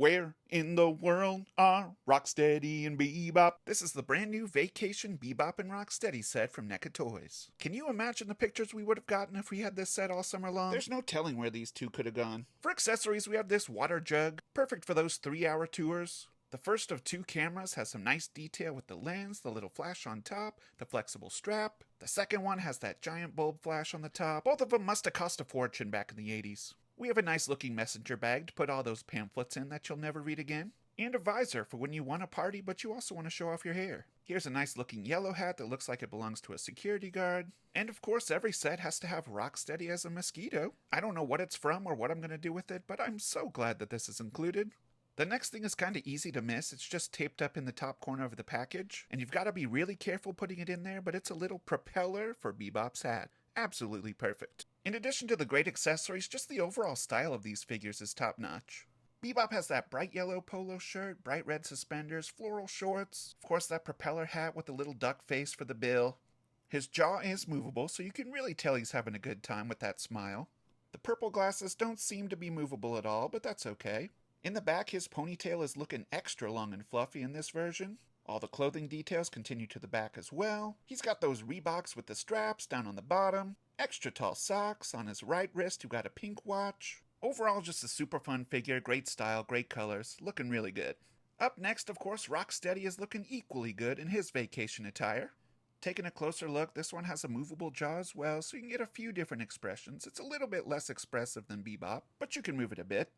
Where in the world are Rocksteady and Bebop? This is the brand new Vacation Bebop and Rocksteady set from NECA Toys. Can you imagine the pictures we would have gotten if we had this set all summer long? There's no telling where these two could have gone. For accessories, we have this water jug, perfect for those 3-hour tours. The first of two cameras has some nice detail with the lens, the little flash on top, the flexible strap. The second one has that giant bulb flash on the top. Both of them must have cost a fortune back in the 80s. We have a nice looking messenger bag to put all those pamphlets in that you'll never read again. And a visor for when you want to party but you also want to show off your hair. Here's a nice looking yellow hat that looks like it belongs to a security guard. And of course every set has to have Rocksteady as a mosquito. I don't know what it's from or what I'm going to do with it, but I'm so glad that this is included. The next thing is kind of easy to miss. It's just taped up in the top corner of the package. And you've got to be really careful putting it in there, but it's a little propeller for Bebop's hat. Absolutely perfect. In addition to the great accessories, just the overall style of these figures is top notch. Bebop has that bright yellow polo shirt, bright red suspenders, floral shorts, of course that propeller hat with the little duck face for the bill. His jaw is movable, so you can really tell he's having a good time with that smile. The purple glasses don't seem to be movable at all, but that's okay. In the back, his ponytail is looking extra long and fluffy in this version. All the clothing details continue to the back as well. He's got those Reeboks with the straps down on the bottom. Extra tall socks. On his right wrist, you got a pink watch. Overall, just a super fun figure. Great style, great colors. Looking really good. Up next, of course, Rocksteady is looking equally good in his vacation attire. Taking a closer look, this one has a movable jaw as well, so you can get a few different expressions. It's a little bit less expressive than Bebop, but you can move it a bit.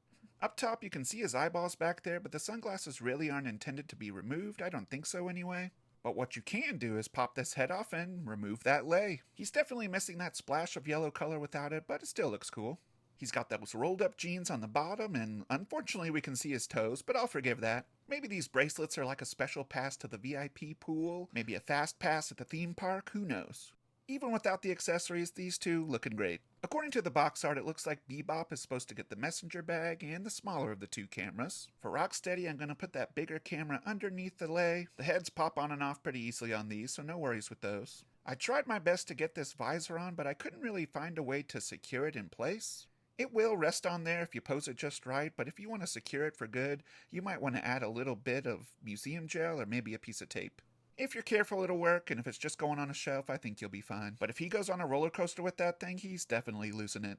Up top, you can see his eyeballs back there, but the sunglasses really aren't intended to be removed. I don't think so anyway. But what you can do is pop this head off and remove that lei. He's definitely missing that splash of yellow color without it, but it still looks cool. He's got those rolled up jeans on the bottom, and unfortunately we can see his toes, but I'll forgive that. Maybe these bracelets are like a special pass to the VIP pool, maybe a fast pass at the theme park, who knows. Even without the accessories, these two looking great. According to the box art, it looks like Bebop is supposed to get the messenger bag and the smaller of the two cameras. For Rocksteady, I'm going to put that bigger camera underneath the lei. The heads pop on and off pretty easily on these, so no worries with those. I tried my best to get this visor on, but I couldn't really find a way to secure it in place. It will rest on there if you pose it just right, but if you want to secure it for good, you might want to add a little bit of museum gel or maybe a piece of tape. If you're careful, it'll work, and if it's just going on a shelf, I think you'll be fine. But if he goes on a roller coaster with that thing, he's definitely losing it.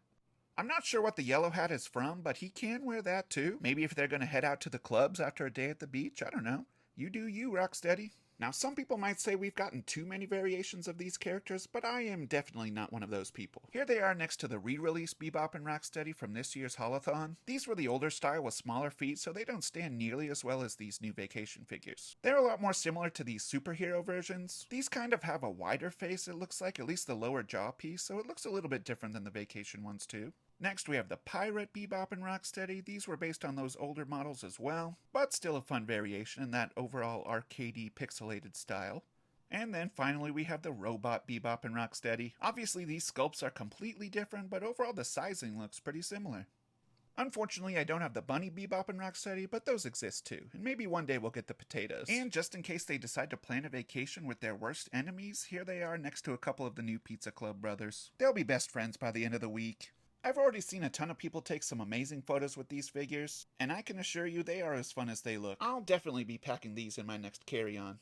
I'm not sure what the yellow hat is from, but he can wear that too. Maybe if they're going to head out to the clubs after a day at the beach, I don't know. You do you, Rocksteady. Now, some people might say we've gotten too many variations of these characters, but I am definitely not one of those people. Here they are next to the re-release Bebop and Rocksteady from this year's Holothon. These were the older style with smaller feet, so they don't stand nearly as well as these new Vacation figures. They're a lot more similar to these superhero versions. These kind of have a wider face, it looks like, at least the lower jaw piece, so it looks a little bit different than the Vacation ones too. Next, we have the Pirate Bebop and Rocksteady. These were based on those older models as well, but still a fun variation in that overall arcadey pixelated style. And then finally we have the Robot Bebop and Rocksteady. Obviously these sculpts are completely different, but overall the sizing looks pretty similar. Unfortunately, I don't have the Bunny Bebop and Rocksteady, but those exist too, and maybe one day we'll get the potatoes. And just in case they decide to plan a vacation with their worst enemies, here they are next to a couple of the new Pizza Club brothers. They'll be best friends by the end of the week. I've already seen a ton of people take some amazing photos with these figures, and I can assure you they are as fun as they look. I'll definitely be packing these in my next carry-on.